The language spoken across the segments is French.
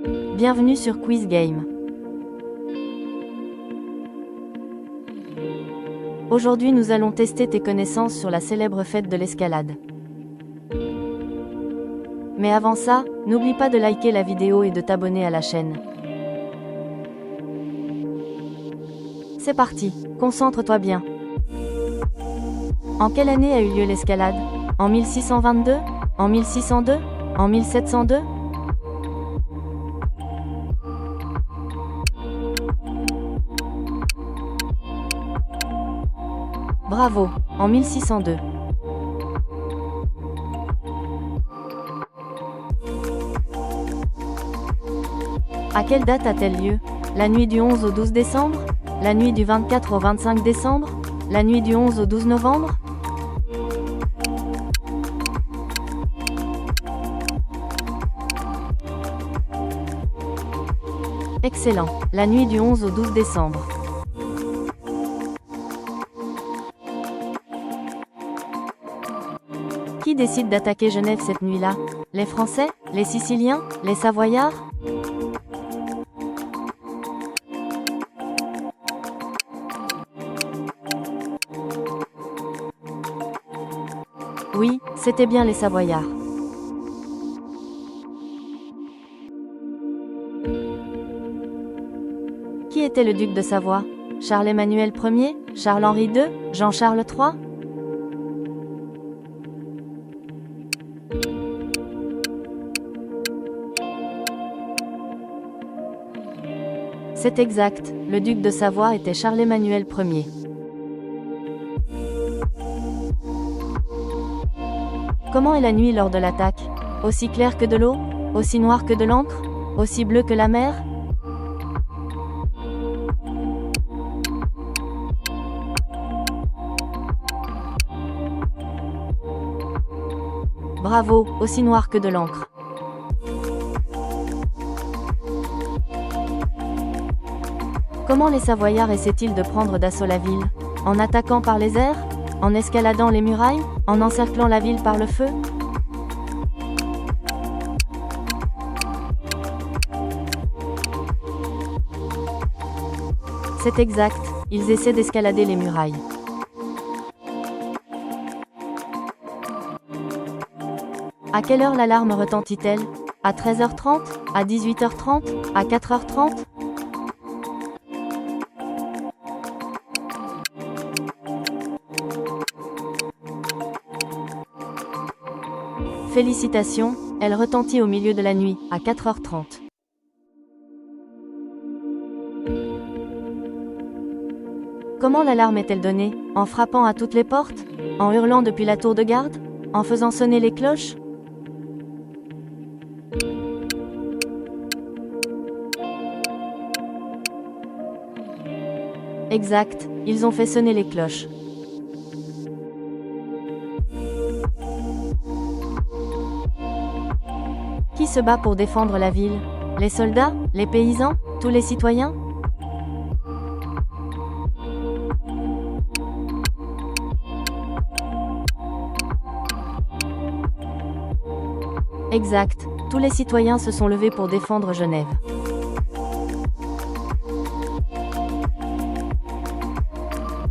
Bienvenue sur Quiz Game. Aujourd'hui nous allons tester tes connaissances sur la célèbre fête de l'escalade. Mais avant ça, n'oublie pas de liker la vidéo et de t'abonner à la chaîne. C'est parti, concentre-toi bien. En quelle année a eu lieu l'escalade? En 1622? En 1602? En 1702? Bravo, en 1602. À quelle date a-t-elle lieu? La nuit du 11 au 12 décembre? La nuit du 24 au 25 décembre? La nuit du 11 au 12 novembre? Excellent, la nuit du 11 au 12 décembre. Qui décide d'attaquer Genève cette nuit-là? Les Français? Les Siciliens? Les Savoyards? Oui, c'était bien les Savoyards. Qui était le duc de Savoie? Charles-Emmanuel Ier? Charles-Henri II? Jean-Charles III? C'est exact, le duc de Savoie était Charles-Emmanuel Ier. Comment est la nuit lors de l'attaque? Aussi claire que de l'eau? Aussi noire que de l'encre? Aussi bleue que la mer? Bravo, aussi noire que de l'encre. Comment les Savoyards essaient-ils de prendre d'assaut la ville? En attaquant par les airs? En escaladant les murailles? En encerclant la ville par le feu? C'est exact, ils essaient d'escalader les murailles. À quelle heure l'alarme retentit-elle? À 13h30? À 18h30? À 4h30? Félicitations, elle retentit au milieu de la nuit, à 4h30. Comment l'alarme est-elle donnée? En frappant à toutes les portes? En hurlant depuis la tour de garde? En faisant sonner les cloches? Exact, ils ont fait sonner les cloches. Qui se bat pour défendre la ville? Les soldats? Les paysans? Tous les citoyens? Exact, tous les citoyens se sont levés pour défendre Genève.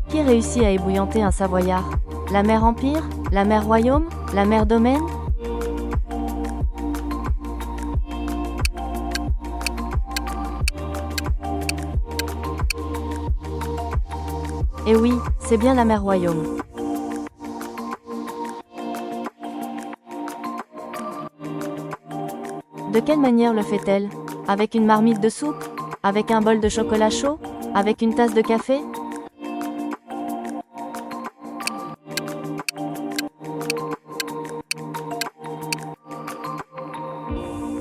Qui réussit à ébouillanter un Savoyard? La mère Empire? La mère Royaume? La mère Domaine? Eh oui, c'est bien la mère Royaume. De quelle manière le fait-elle? Avec une marmite de soupe? Avec un bol de chocolat chaud? Avec une tasse de café?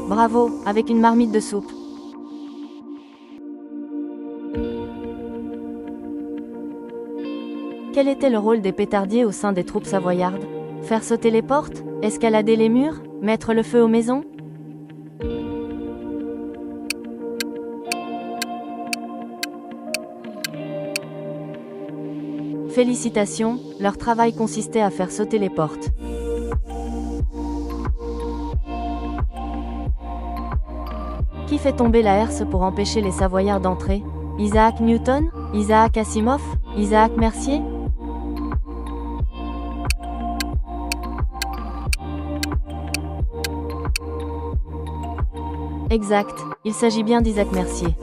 Bravo, avec une marmite de soupe. Quel était le rôle des pétardiers au sein des troupes savoyardes? Faire sauter les portes? Escalader les murs? Mettre le feu aux maisons? Félicitations, leur travail consistait à faire sauter les portes. Qui fait tomber la herse pour empêcher les Savoyards d'entrer? Isaac Newton? Isaac Asimov? Isaac Mercier? Exact, il s'agit bien d'Isaac Mercier.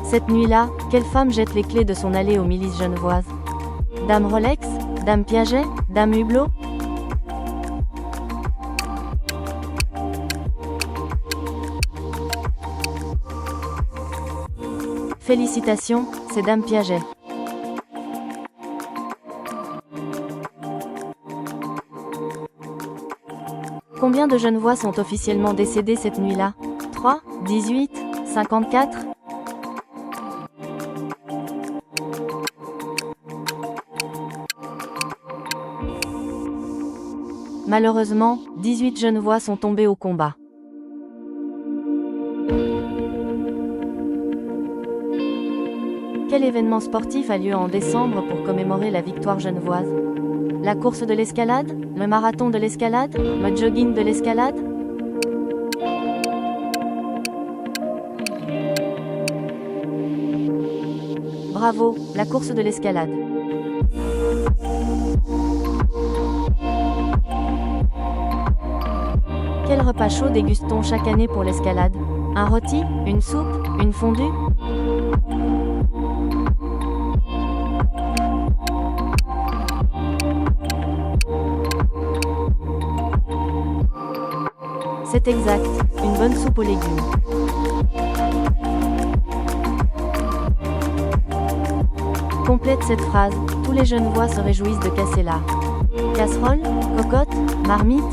Cette nuit-là, quelle femme jette les clés de son allée aux milices genevoises? Dame Rolex? Dame Piaget? Dame Hublot? Félicitations, c'est Dame Piaget. Combien de Genevois sont officiellement décédés cette nuit-là? 3, 18, 54? Malheureusement, 18 Genevois sont tombés au combat. Quel événement sportif a lieu en décembre pour commémorer la victoire genevoise? La course de l'escalade? Le marathon de l'escalade? Le jogging de l'escalade? Bravo, la course de l'escalade. Quel repas chaud déguste-t-on chaque année pour l'escalade? Un rôti? Une soupe? Une fondue? C'est exact, une bonne soupe aux légumes. Complète cette phrase, tous les Genevois se réjouissent de casser la casserole, cocotte, marmite.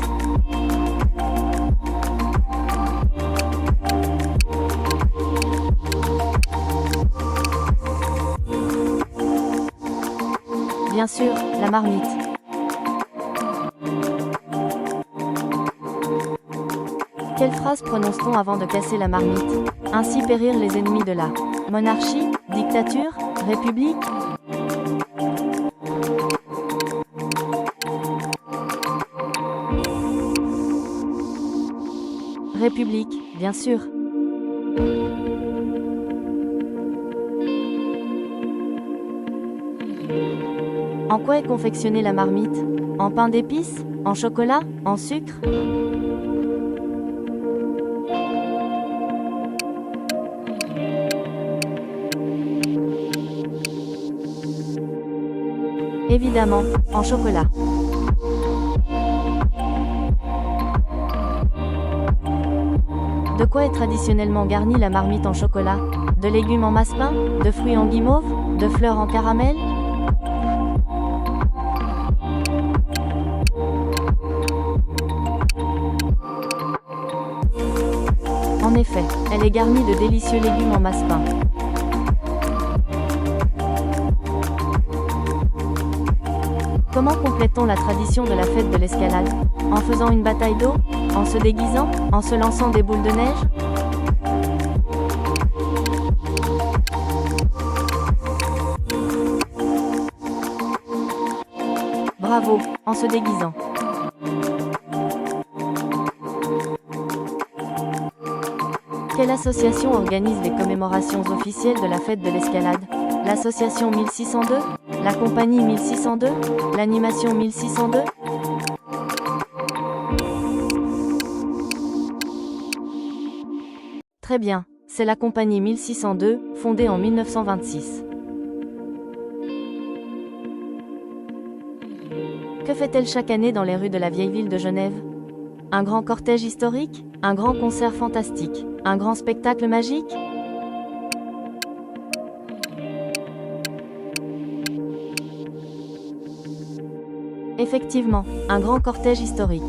Bien sûr, la marmite. Quelle phrase prononce-t-on avant de casser la marmite? Ainsi périr les ennemis de la monarchie, dictature, république? République, bien sûr. En quoi est confectionnée la marmite? En pain d'épices? En chocolat? En sucre? Évidemment, en chocolat. De quoi est traditionnellement garnie la marmite en chocolat? De légumes en massepain? De fruits en guimauve? De fleurs en caramel? En effet, elle est garnie de délicieux légumes en massepain. Comment complète-t-on la tradition de la fête de l'escalade? En faisant une bataille d'eau? En se déguisant? En se lançant des boules de neige? Bravo, en se déguisant. Quelle association organise les commémorations officielles de la fête de l'escalade? L'association 1602? La compagnie 1602? L'animation 1602? Très bien, c'est la compagnie 1602, fondée en 1926. Que fait-elle chaque année dans les rues de la vieille ville de Genève? Un grand cortège historique? Un grand concert fantastique? Un grand spectacle magique? Effectivement, un grand cortège historique.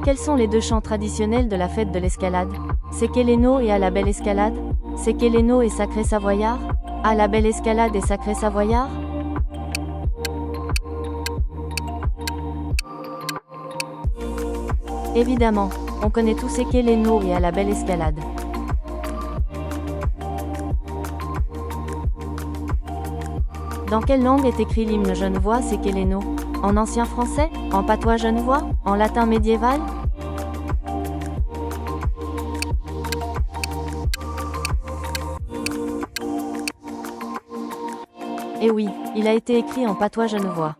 Quels sont les deux chants traditionnels de la fête de l'escalade? C'est Quéléno et À la belle escalade? C'est Quéléno et Sacré Savoyard? À la belle escalade et Sacré Savoyard? Évidemment, on connaît tous ces Quéléno et À la belle escalade. Dans quelle langue est écrit l'hymne genevois C'est quel Hainaut? En ancien français? En patois genevois? En latin médiéval? Eh oui, il a été écrit en patois genevois.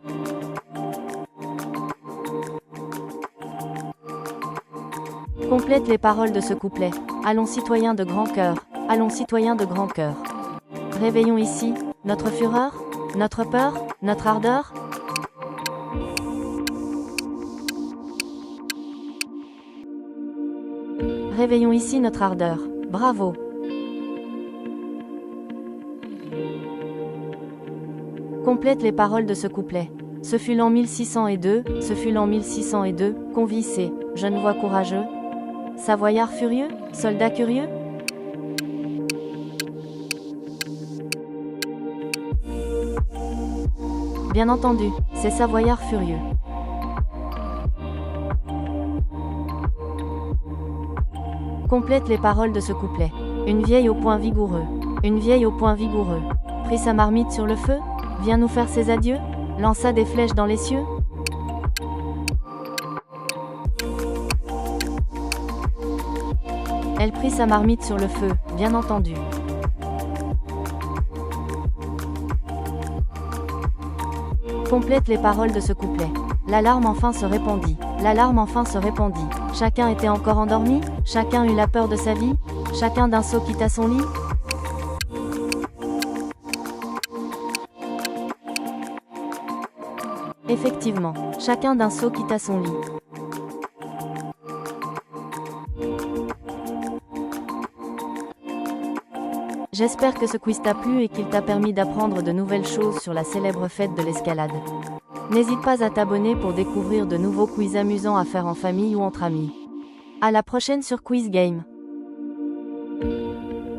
Complète les paroles de ce couplet. Allons citoyens de grand cœur, allons citoyens de grand cœur. Réveillons ici, notre fureur, notre peur, notre ardeur. Réveillons ici notre ardeur. Bravo. Complète les paroles de ce couplet. Ce fut l'an 1602, ce fut l'an 1602, qu'on vit ces Genevois courageux, Savoyards furieux, soldats curieux. Bien entendu, c'est Savoyards furieux. Complète les paroles de ce couplet. Une vieille au poing vigoureux, une vieille au poing vigoureux, prit sa marmite sur le feu, vient nous faire ses adieux, lança des flèches dans les cieux. Elle prit sa marmite sur le feu, bien entendu. Complète les paroles de ce couplet. L'alarme enfin se répandit. L'alarme enfin se répandit. Chacun était encore endormi, chacun eut la peur de sa vie, chacun d'un saut quitta son lit. Effectivement, chacun d'un saut quitta son lit. J'espère que ce quiz t'a plu et qu'il t'a permis d'apprendre de nouvelles choses sur la célèbre fête de l'escalade. N'hésite pas à t'abonner pour découvrir de nouveaux quiz amusants à faire en famille ou entre amis. À la prochaine sur Quiz Game.